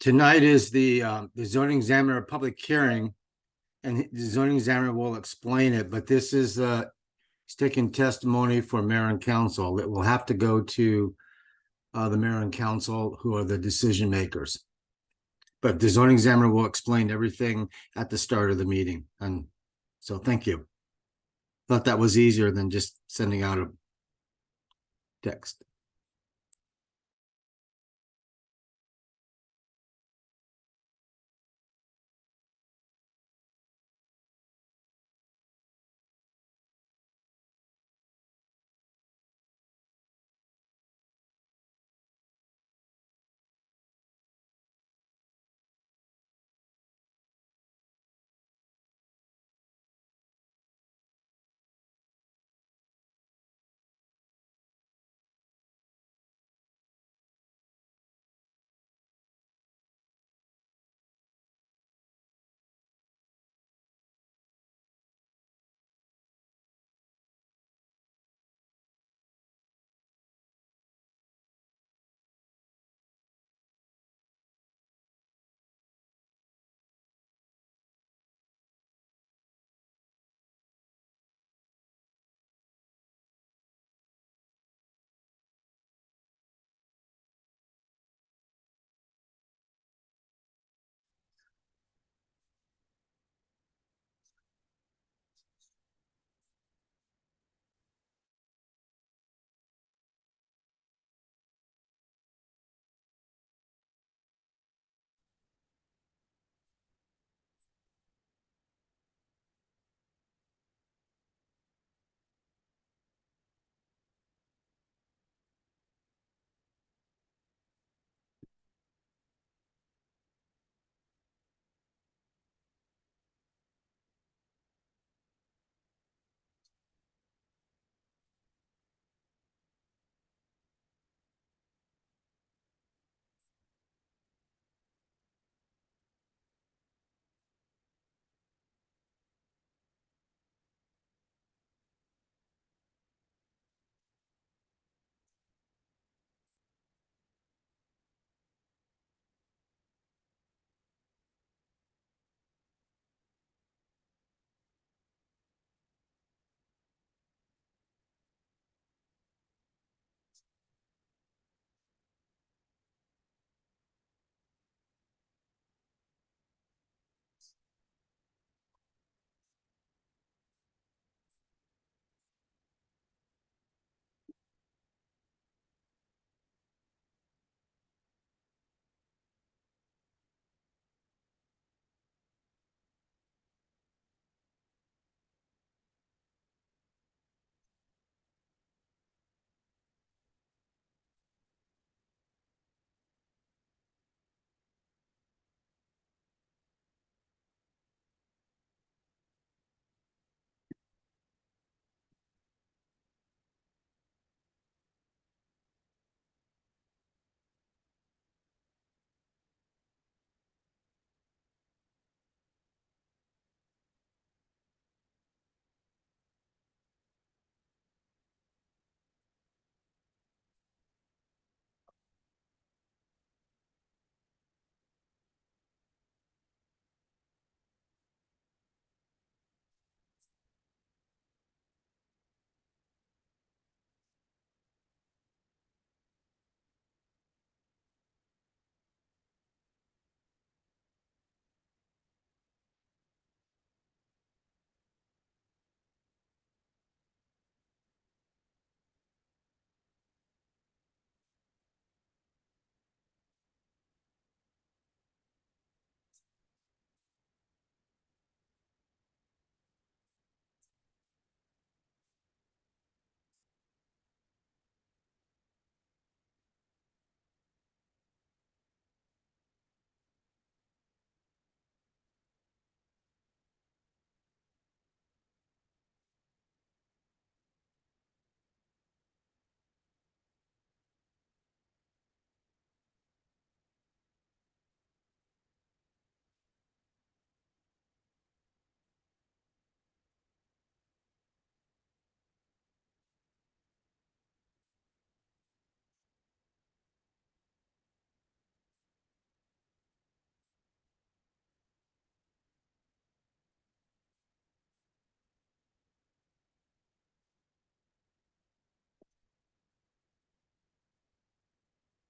Tonight is the zoning examiner public hearing, and the zoning examiner will explain it, but this is he's taking testimony for mayor and council that will have to go to the mayor and council, who are the decision makers. But the zoning examiner will explain everything at the start of the meeting. And so thank you. Thought that was easier than just sending out a text.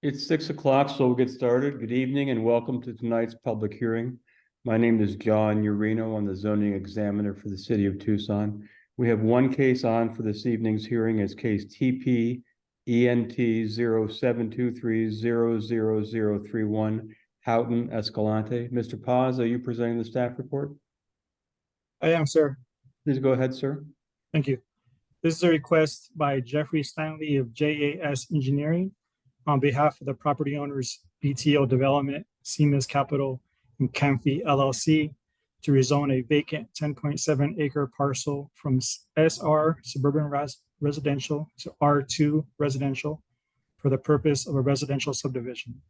It's 6 o'clock, so we'll get started. Good evening and welcome to tonight's public hearing. My name is John Urino. I'm the zoning examiner for the city of Tucson. We have one case on for this evening's hearing. It's case TP ENT 0723000031 Houghton Escalante. Mr. Paz, are you presenting the staff report? I am, sir. Please go ahead, sir. Thank you. This is a request by Jeffrey Stanley of JAS Engineering on behalf of the property owners BTO Development, Siemens Capital, and Camphy LLC to rezone a vacant 10.7 acre parcel from SR Suburban Residential to R2 Residential for the purpose of a residential subdivision.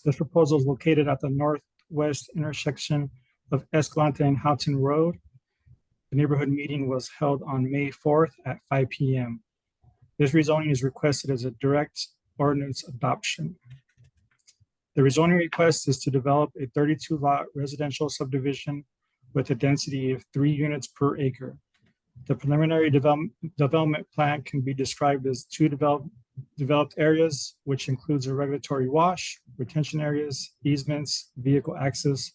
This proposal is located at the northwest intersection of Escalante and Houghton Road. The neighborhood meeting was held on May 4th at 5 p.m. This rezoning is requested as a direct ordinance adoption. The rezoning request is to develop a 32-lot residential subdivision with a density of 3 units per acre. The preliminary development plan can be described as 2 developed areas, which includes a regulatory wash, retention areas, easements, vehicle access,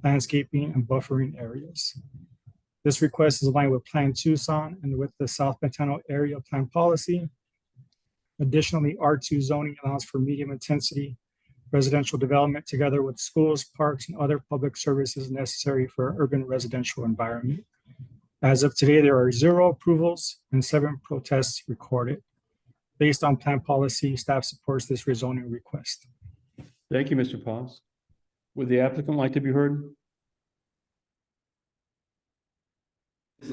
landscaping, and buffering areas. This request is aligned with Plan Tucson and with the South Bentano Area Plan Policy. Additionally, R2 zoning allows for medium intensity residential development together with schools, parks, and other public services necessary for an urban residential environment. As of today, there are 0 approvals and 7 protests recorded. Based on plan policy, staff supports this rezoning request. Thank you, Mr. Paz. Would the applicant like to be heard?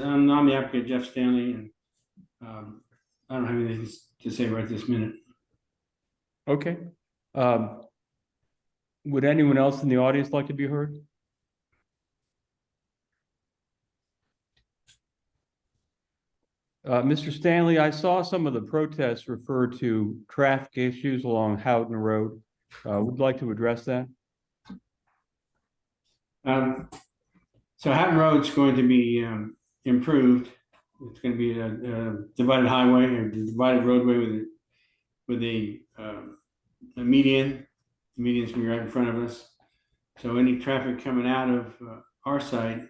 I'm the applicant, Jeff Stanley, and I don't have anything to say right this minute. Okay. Would anyone else in the audience like to be heard? Mr. Stanley, I saw some of the protests refer to traffic issues along Houghton Road. Would like to address that? So Hatton Road's going to be improved. It's going to be a divided highway or divided roadway with a median. The median's going to be right in front of us. So any traffic coming out of our site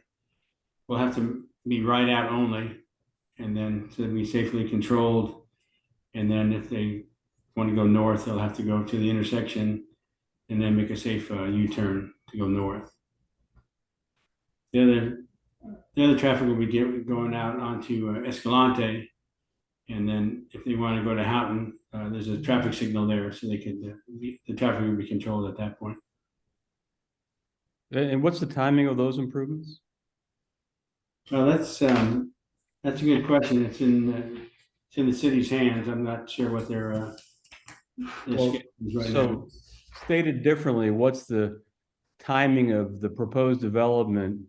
will have to be right out only, and then to be safely controlled. And then if they want to go north, they'll have to go to the intersection and then make a safe U-turn to go north. The other traffic will be going out onto Escalante, and then if they want to go to Houghton, there's a traffic signal there, so they could the traffic will be controlled at that point. And what's the timing of those improvements? Well, that's a good question. It's in the city's hands. I'm not sure what their schedule is right now. Stated differently, what's the timing of the proposed development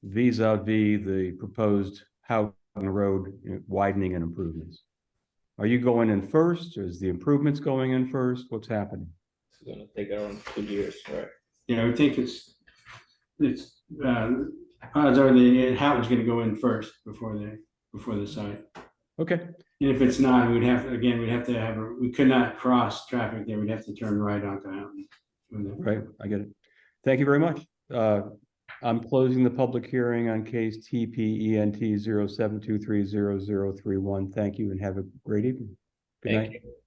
vis-a-vis the proposed Houghton Road widening and improvements? Are you going in first, or is the improvements going in first? What's happening? It's gonna take around 2 years, right? Yeah, I think it's odds are the Houghton's going to go in first before the site. Okay. And if it's not, we could not cross traffic there. We'd have to turn right onto Houghton. Right, I get it. Thank you very much. I'm closing the public hearing on case TPENT 07230031. Thank you and have a great evening. Good night. Thank you.